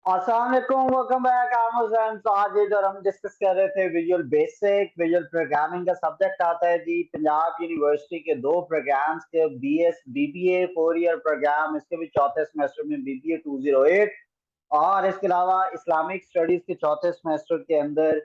अस्सलाम वालेकुम, welcome back. I am Hussain Sajid और हम डिस्कस कर रहे थे विजुअल प्रोग्रामिंग का सब्जेक्ट आता है जी पंजाब यूनिवर्सिटी के दो प्रोग्राम्स के बीएस बीबीए 4 ईयर प्रोग्राम, इसके भी चौथे सेमेस्टर में बीबीए 208 और इसके अलावा इस्लामिक स्टडीज के चौथे सेमेस्टर के अंदर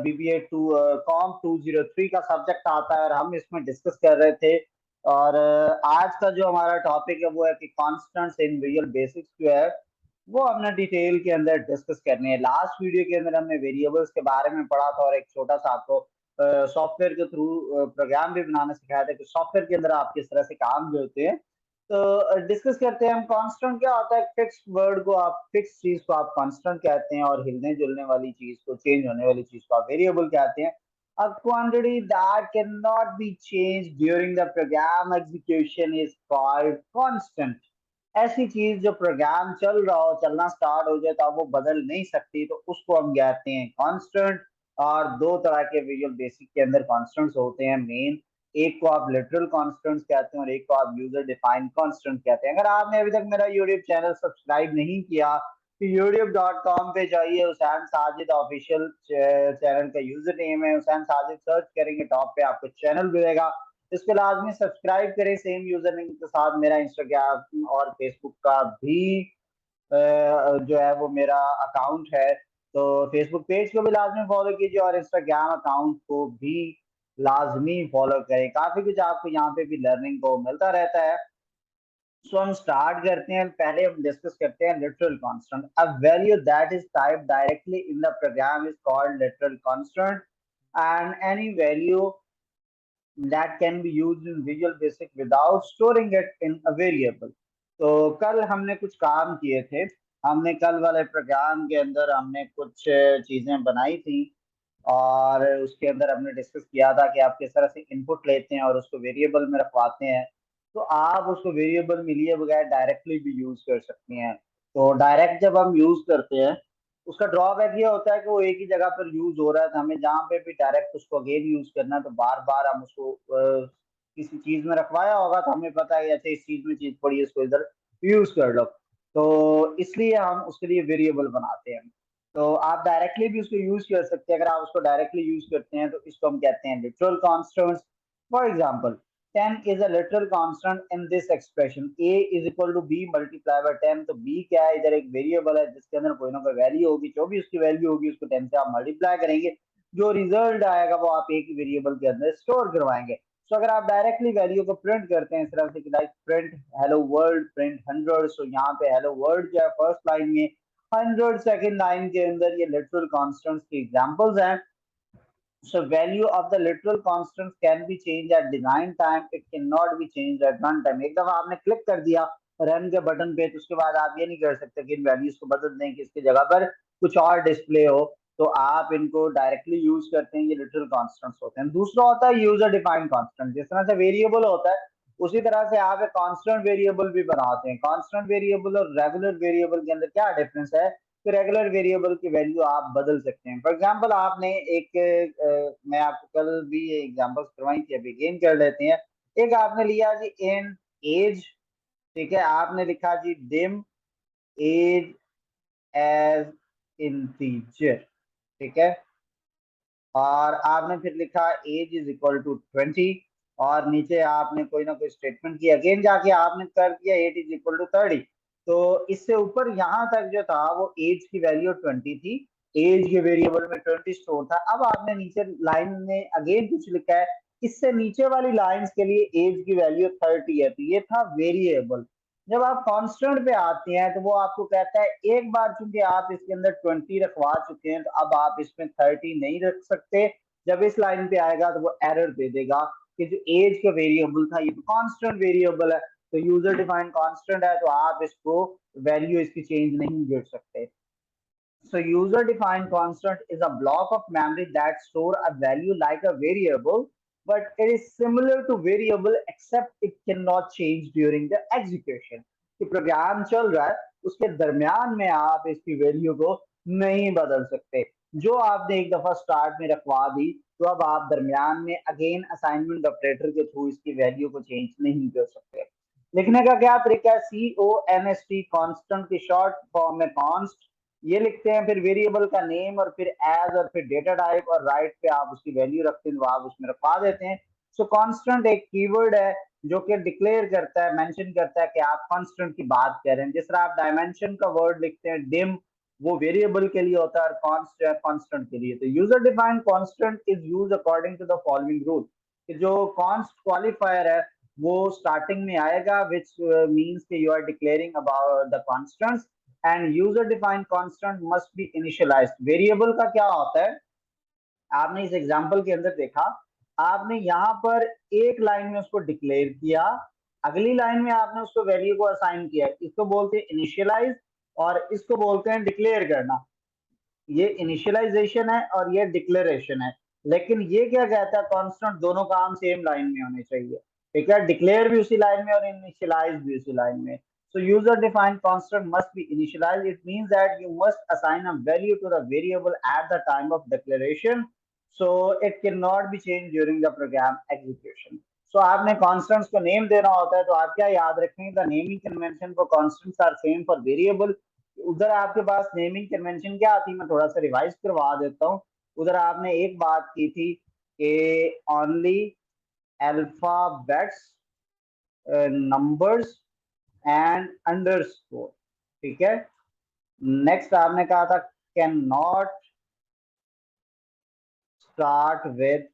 बीबीए टू कॉम 203 का सब्जेक्ट आता है और हम इसमें डिस्कस कर रहे थे। और आज का जो हमारा टॉपिक है वो है कि कॉन्स्टेंट्स इन विजुअल बेसिक्स जो है वो हमने डिटेल के अंदर डिस्कस करनी है। लास्ट वीडियो के अंदर हमने वेरिएबल्स के बारे में पढ़ा था और एक छोटा सा आपको सॉफ्टवेयर के थ्रू प्रोग्राम भी बनाना सिखाया था कि सॉफ्टवेयर के अंदर आप किस तरह से काम जो होते हैं। तो डिस्कस करते हैं हम कांस्टेंट क्या होता है। फिक्स्ड वर्ड को आप फिक्स चीज को आप कांस्टेंट कहते हैं और हिलने जुलने वाली चीज को, चेंज होने वाली चीज को आप वेरिएबल कहते हैं। A quantity that cannot be changed during the program execution is called constant. ऐसी चीज जो प्रोग्राम चल रहा हो, चलना स्टार्ट हो जाए तो अब वो बदल नहीं सकती, तो उसको हम कहते हैं कांस्टेंट। और दो तरह के विजुअल बेसिक के अंदर कांस्टेंट्स होते हैं मेन। एक को आप लिटरल कांस्टेंट्स कहते हैं और एक को आप यूजर डिफाइंड कांस्टेंट कहते हैं। अगर आपने अभी तक मेरा यूट्यूब चैनल सब्सक्राइब नहीं किया तो youtube.com पे जाइए, हुसैन साजिद ऑफिशियल चैनल का यूजर नेम है हुसैन साजिद, सर्च करेंगे टॉप पे आपको चैनल मिलेगा। इसको लाजमी सब्सक्राइब करें। सेम यूजर नेम के साथ मेरा इंस्टाग्राम और फेसबुक का भी जो है वो मेरा अकाउंट है। तो फेसबुक पेज को भी लाजमी फॉलो कीजिए और इंस्टाग्राम अकाउंट को भी लाजमी फॉलो करें। काफी कुछ आपको यहाँ पे भी लर्निंग को मिलता रहता है। सो हम स्टार्ट करते हैं। पहले हम डिस्कस करते हैं literal constant. A value that is typed directly in the program is called literal constant and any value that can be used in Visual Basic without storing it in a variable। तो कल हमने कुछ काम किए थे। हमने कल वाले प्रोग्राम के अंदर हमने कुछ चीजें बनाई थी और उसके अंदर हमने डिस्कस किया था कि आप किस तरह से इनपुट लेते हैं और उसको वेरिएबल में रखवाते हैं। तो आप उसको वेरिएबल में लिए बगैर डायरेक्टली भी यूज कर सकती हैं। तो डायरेक्ट जब हम यूज करते हैं उसका ड्रॉबैक ये होता है कि वो एक ही जगह पर यूज हो रहा है, तो हमें जहाँ पे भी डायरेक्ट उसको अगेन यूज करना है तो बार बार हम उसको किसी चीज में रखवाया होगा तो हमें पता है अच्छा इस चीज में चीज पड़ी है, इसको इधर यूज कर लो। तो इसलिए हम उसके लिए वेरिएबल बनाते हैं। तो आप डायरेक्टली भी उसको यूज कर सकते हैं। अगर आप उसको डायरेक्टली यूज करते हैं तो इसको हम कहते हैं literal constants. For example 10 is a literal constant in this expression। a is equal to b multiply by 10। तो b क्या है, इधर एक वेरिएबल है जिसके अंदर कोई ना कोई वैल्यू होगी, जो भी उसकी वैल्यू होगी उसको 10 से आप मल्टीप्लाई करेंगे, जो रिजल्ट आएगा वो आप एक ही वेरिएबल के अंदर स्टोर करवाएंगे। तो अगर आप डायरेक्टली वैल्यू को प्रिंट करते हैं इस तरह से कि like print hello world print 100, सो यहाँ पे हेलो वर्ल्ड जो है फर्स्ट लाइन में, 100 सेकेंड लाइन के अंदर, ये लिटरल कॉन्स्टेंट्स की एग्जांपल्स हैं। So value of the literal constants can be changed at design time, it cannot be changed at run time। एक दफा आपने क्लिक कर दिया रन के बटन पे तो उसके बाद आप ये नहीं कर सकते कि इन वैल्यूज को बदल दें कि इसकी जगह पर कुछ और डिस्प्ले हो। तो आप इनको डायरेक्टली यूज करते हैं, ये लिटरल कॉन्स्टेंट्स होते हैं। दूसरा होता है यूजर डिफाइंड कॉन्स्टेंट। जिस तरह से वेरिएबल होता है उसी तरह से आप एक कांस्टेंट वेरिएबल भी बनाते हैं। कांस्टेंट वेरिएबल और रेगुलर वेरिएबल के अंदर क्या डिफरेंस है कि रेगुलर वेरिएबल की वैल्यू आप बदल सकते हैं। फॉर एग्जांपल आपने एक मैं आपको कल भी एग्जांपल्स करवाई थी, अभी गेन कर लेते हैं। एक आपने लिया जी इन एज, ठीक है, आपने लिखा जी डिम एज एज इंटीजर, ठीक है, और आपने फिर लिखा एज इज इक्वल टू 20 और नीचे आपने कोई ना कोई स्टेटमेंट किया, अगेन जाके आपने कर दिया एज इज इक्वल टू 30। तो इससे ऊपर यहाँ तक जो था वो एज की वैल्यू 20 थी, एज के वेरिएबल में 20 स्टोर था। अब आपने नीचे लाइन में अगेन कुछ लिखा है, इससे नीचे वाली लाइंस के लिए एज की वैल्यू 30 है, तो ये था वेरिएबल। जब आप कांस्टेंट पे आते हैं तो वो आपको कहता है एक बार चूंकि आप इसके अंदर 20 रखवा चुके हैं तो अब आप इसमें 30 नहीं रख सकते। जब इस लाइन पे आएगा तो वो एरर दे देगा कि जो एज का वेरिएबल था ये तो कांस्टेंट वेरिएबल है, तो यूजर डिफाइंड कांस्टेंट है, तो आप इसको वैल्यू इसकी चेंज नहीं कर सकते। So user defined constant is a block of memory that store a value like a variable, but it is similar to variable except it cannot change during the execution। कि programme चल रहा है उसके दरमियान में आप इसकी वैल्यू को नहीं बदल सकते। जो आपने एक दफा स्टार्ट में रखवा दी तो अब आप दरमियान में अगेन असाइनमेंट ऑपरेटर के थ्रू इसकी वैल्यू को चेंज नहीं कर सकते। लिखने का क्या तरीका है, CONST, कांस्टेंट की शॉर्ट फॉर्म में कॉन्स्ट, ये लिखते हैं, फिर वेरिएबल का नेम और फिर एज और फिर डेटा टाइप और राइट पे आप उसकी वैल्यू रखते हैं तो आप उसमें रखवा देते हैं। सो कांस्टेंट एक कीवर्ड है जो कि डिक्लेयर करता है, मेंशन करता है कि आप कांस्टेंट की बात कर रहे हैं। जिस तरह आप डायमेंशन का वर्ड लिखते हैं डिम, वो वेरिएबल के लिए होता है और कांस्टेंट के लिए। तो user defined constant is use according to the following rule, कि जो कॉन्स्ट क्वालिफायर है वो स्टार्टिंग में आएगा, विच मींस कि you are declaring about the constants, and user defined constant must be initialized. Variable का क्या होता है, आपने इस एग्जांपल के अंदर देखा, आपने यहाँ पर एक लाइन में उसको डिक्लेयर किया, अगली लाइन में आपने उसको वैल्यू को असाइन किया। इसको बोलते हैं इनिशियलाइज और इसको बोलते हैं डिक्लेयर करना। ये इनिशियलाइजेशन है और ये डिक्लेरेशन है। लेकिन ये क्या कहता है, कांस्टेंट दोनों काम सेम लाइन में होने चाहिए। ठीक है, डिक्लेयर भी उसी लाइन में और इनिशियलाइज भी उसी लाइन में। So user defined constant must be initialized. It means that you must assign a value to the variable at the time of declaration. So it cannot be changed during the program execution. So आपने constants को name देना होता है, तो आप क्या याद रखेंगे, the naming convention for constants are same for variable. उधर आपके पास नेमिंग कन्वेंशन क्या आती है, मैं थोड़ा सा रिवाइज करवा देता हूँ। उधर आपने एक बात की थी कि only alphabets, numbers and underscore. ठीक है, नेक्स्ट आपने कहा था can not start with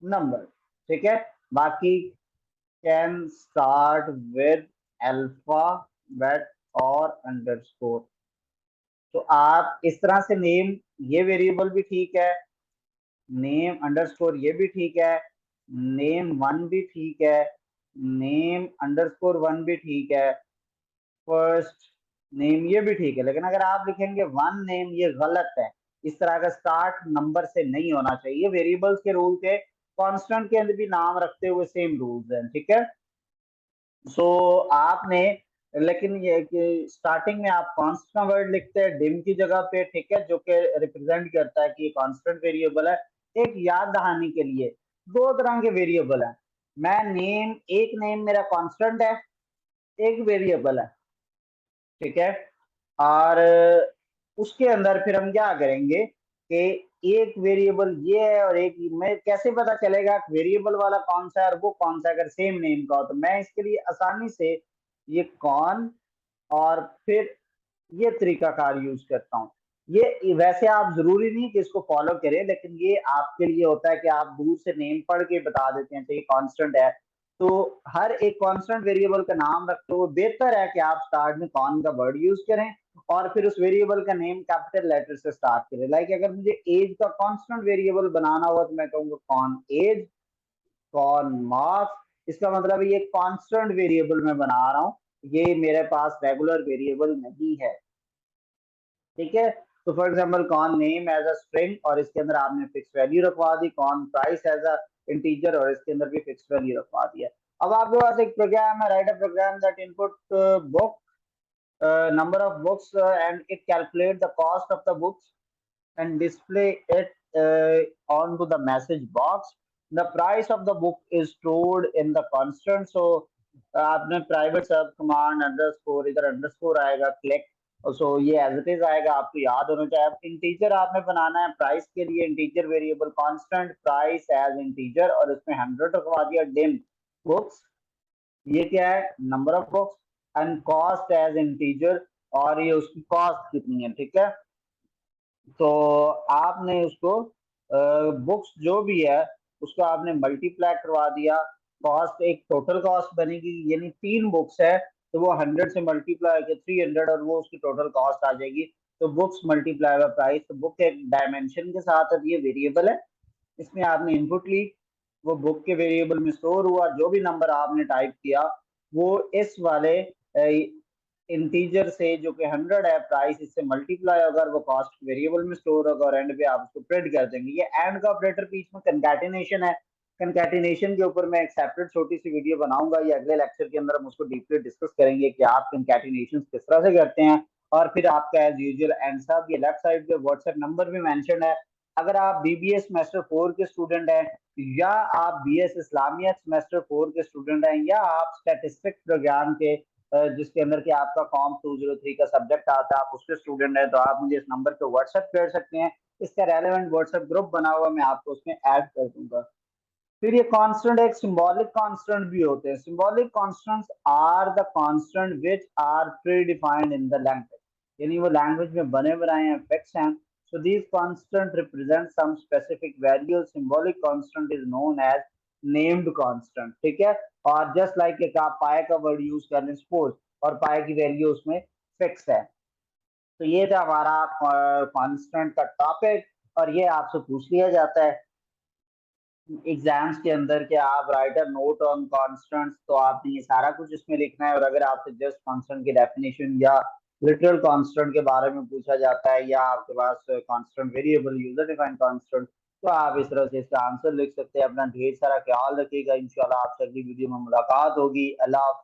number. ठीक है, बाकी कैन स्टार्ट विद अल्फाबेट और अंडरस्कोर। तो आप इस तरह से नेम, ये वेरिएबल भी ठीक है, नेम अंडरस्कोर ये भी ठीक है, नेम वन भी ठीक है, नेम अंडरस्कोर वन भी ठीक है, फर्स्ट नेम ये भी ठीक है। लेकिन अगर आप लिखेंगे वन नेम, ये गलत है। इस तरह का स्टार्ट नंबर से नहीं होना चाहिए। वेरिएबल्स के रूल थे, कांस्टेंट के अंदर भी नाम रखते हुए सेम रूल्स हैं। ठीक है, सो आपने, लेकिन ये कि स्टार्टिंग में आप कांस्टेंट का वर्ड लिखते हैं डिम की जगह पे। ठीक है, जो कि रिप्रेजेंट करता है कि ये कांस्टेंट वेरिएबल है। एक याद दहानी के लिए, दो तरह के वेरिएबल है। मैं नेम, एक नेम मेरा कांस्टेंट है, एक वेरिएबल है। ठीक है, और उसके अंदर फिर हम क्या करेंगे कि एक वेरिएबल ये है और एक, मैं कैसे पता चलेगा वेरिएबल वाला कौन सा है और वो कौन सा है अगर सेम नेम का हो। तो मैं इसके लिए आसानी से ये कौन और फिर ये तरीकाकार यूज करता हूँ। ये वैसे आप जरूरी नहीं कि इसको फॉलो करें, लेकिन ये आपके लिए होता है कि आप दूर से नेम पढ़ के बता देते हैं तो ये कांस्टेंट है। तो हर एक कांस्टेंट वेरिएबल का नाम रखते हुए बेहतर है कि आप स्टार्ट में कौन का वर्ड यूज करें और फिर उस वेरिएबल का नेम कैपिटल लेटर से स्टार्ट करें। लाइक अगर मुझे एज का कांस्टेंट वेरिएबल बनाना हुआ तो मैं कहूंगा कौन एज, कौन मार्क्स। इसका मतलब ये कांस्टेंट वेरिएबल में बना रहा हूँ, ये मेरे पास रेगुलर वेरिएबल नहीं है। ठीक है, तो for example const name as a string और इसके अंदर आपने फिक्स वैल्यू रखवा दी, const price as a integer और इसके अंदर भी फिक्स वैल्यू रखवा दिया। अब आपके पास एक प्रोग्राम है, write a program that input book number of books and it calculate the cost of the books and display it onto the message box. The price of the book is stored in the constant. So आपने private सब command underscore, इधर underscore आएगा, click, सो ये as it is आएगा, आपको याद होना चाहिए। अब इंटीजर आपने बनाना है प्राइस के लिए, integer variable constant price as integer और इसमें 100 रखवा दिया। डिम बुक्स, ये क्या है, number of books, and cost as integer और ये उसकी कॉस्ट कितनी है। ठीक है, तो आपने उसको बुक्स जो भी है उसको आपने मल्टीप्लाई करवा दिया। कॉस्ट एक टोटल कॉस्ट बनेगी, यानी 3 बुक्स है तो वो 100 से मल्टीप्लाई करके 300 और वो उसकी टोटल कॉस्ट आ जाएगी। तो बुक्स मल्टीप्लाई बाय प्राइस, तो बुक एक डायमेंशन के साथ है, ये वेरिएबल है, इसमें आपने इनपुट ली, वो बुक के वेरिएबल में स्टोर हुआ, जो भी नंबर आपने टाइप किया वो इस वाले इंटीजर से जो कि 100 है, प्राइस इससे मल्टीप्लाई होगा और वो कॉस्ट वेरिएबल में स्टोर होगा और एंड पे आप उसको प्रिंट कर देंगे। ये एंड का ऑपरेटर बीच में कंकैटिनेशन है। कंकैटिनेशन के ऊपर मैं एक सेपरेट छोटी सी वीडियो बनाऊंगा, ये अगले लेक्चर के अंदर हम उसको डीपली डिस्कस करेंगे कि आप कंकैटिनेशन किस तरह से करते हैं। और फिर आपका एज यूजुअल एंड साहब ये लेफ्ट साइड पे व्हाट्सएप नंबर भी मेंशन है। अगर आप बीबीए सेमेस्टर 4 के स्टूडेंट हैं या आप बीएस इस्लामिया सेमेस्टर 4 के स्टूडेंट हैं या आप स्टैटिस्टिक्स प्रोग्राम के जिसके अंदर कि आपका फॉर्म 203 का सब्जेक्ट आता है, आप उसके स्टूडेंट हैं, तो आप मुझे इस नंबर पे व्हाट्सएप कर सकते हैं। इसका रेलेवेंट व्हाट्सएप ग्रुप बना हुआ, मैं आपको उसमें ऐड कर दूंगा। फिर ये कांस्टेंट एक सिंबॉलिक कांस्टेंट भी होते हैं। Symbolic constants are the constant which are pre defined in the language, यानी वो लैंग्वेज में बने बनाए हैं, फिक्स हैं। So these constant represent some specific value. Symbolic constant is known as named constant, ठीक है। और जस्ट लाइक एक आप पाए का वर्ड यूज कर लें सपोज, और पाए की वैल्यू उसमें फिक्स है। तो ये था हमारा कांस्टेंट का टॉपिक, और ये आपसे पूछ लिया जाता है एग्जाम्स के अंदर कि आप right a note on constants, तो आपने ये सारा कुछ इसमें लिखना है। और अगर आपसे जस्ट कांस्टेंट की डेफिनेशन या लिटरल कांस्टेंट के बारे में पूछा जाता है, या आपके पास constant variable user defined constant, तो आप इस तरह से इसका आंसर लिख सकते हैं। अपना ढेर सारा ख्याल रखिएगा, इंशाल्लाह आपसे अगली वीडियो में मुलाकात होगी। अल्लाह हाफिज़।